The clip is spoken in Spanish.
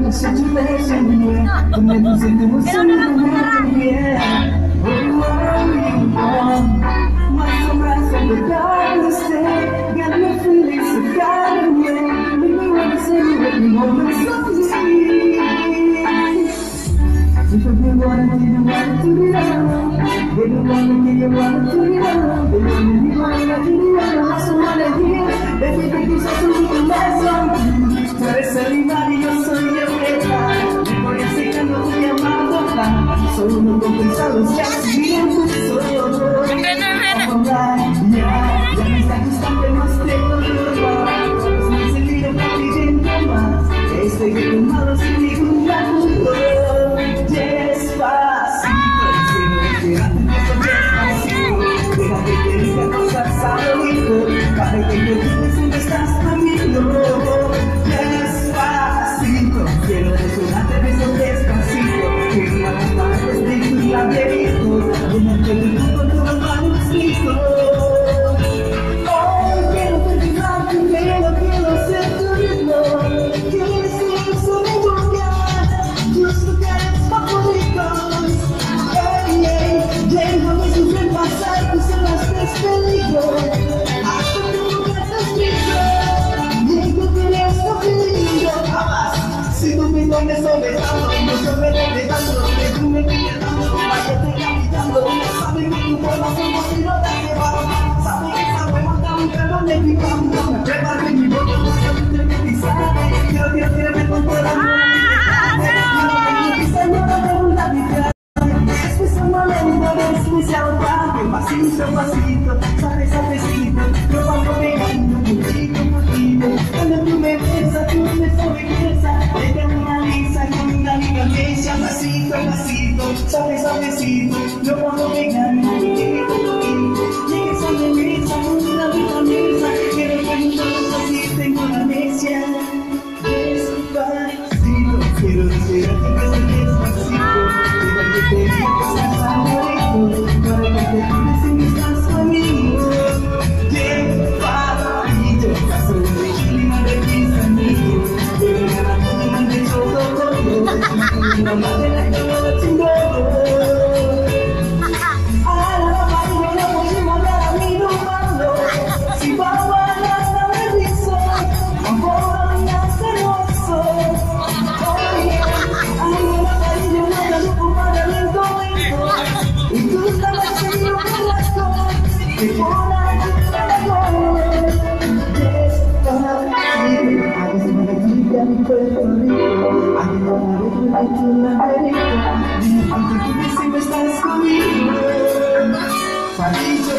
the situation, yeah. The metals in the same yeah. Oh, you want my sunrise of the darkest day. Got my feelings so far away. Make me wanna say what you want someday. If I didn't wanna do you want to be alone. They don't wanna give you want to be alone. They don't need wanna do you want to wanna hear. Baby, think it's also we can last on. Tú eres el rival y yo soy el metal. Me voy acercando tu llamado plan. Soy uno compensado, si así bien tú soy yo. Ya me está gustando más de todo. Me he sentido pidiendo más. Estoy quemado sin ningún lado. Despacito, quiero despacito. Deja que te diga cosas al oído. Para que yo diga si no estás conmigo. Despacito, quiero desnudarte beso despacito. Quiero agarrarte de tus laberintos. Llenarte de tu con tu manuscrito. Hoy quiero terminar primero, quiero ser tu ritmo. Quiero ser solo buscar tus lugares favoritos. Hey, hey, déjame sufrir pasar tus horas de peligro. Hasta tu lugar escrito. Digo que eres tu peligro. Jamás, si tú mismo me sobresalo, no sobrevolando, que tú me quieres dando, vaya te capitando. Saben que tu forma como si no te llevaba. Saben que esa hueva tan pero me picando. Me preparo mi boca, no sé qué me pisar. Quiero que me con toda la mano. Pasito a pasito, sabes a besito, yo pago pegando contigo. Cuando tú me besas, tú me sobrepiensas. Deja una lisa con una ligadeza. Pasito a pasito, sabes a besito, yo pago pegando contigo. Llegues a mi mesa con una ligadeza. Quiero preguntar si tengo la amnesia. Despacito, quiero decir a ti que soy despacito. Deja que te diga cosas favoritos. Para que te quedes si no estás conmigo. Despacito, paso de clima de mis amigos. Pero nada me han hecho todo. Una madre la que no lo chingó. A la madre no podemos dar a mi rumano. Si vamos a la cabeza, vamos a la celoso. Oye, a la cariño no la lupo para el encuentro. Y tú estabas en mi corazón, que por ahí te voy. Despacito, a veces me grita mi Puerto Rico. A mí no me dejo de tu laberinto. Dime que tú siempre estás conmigo. Pasito,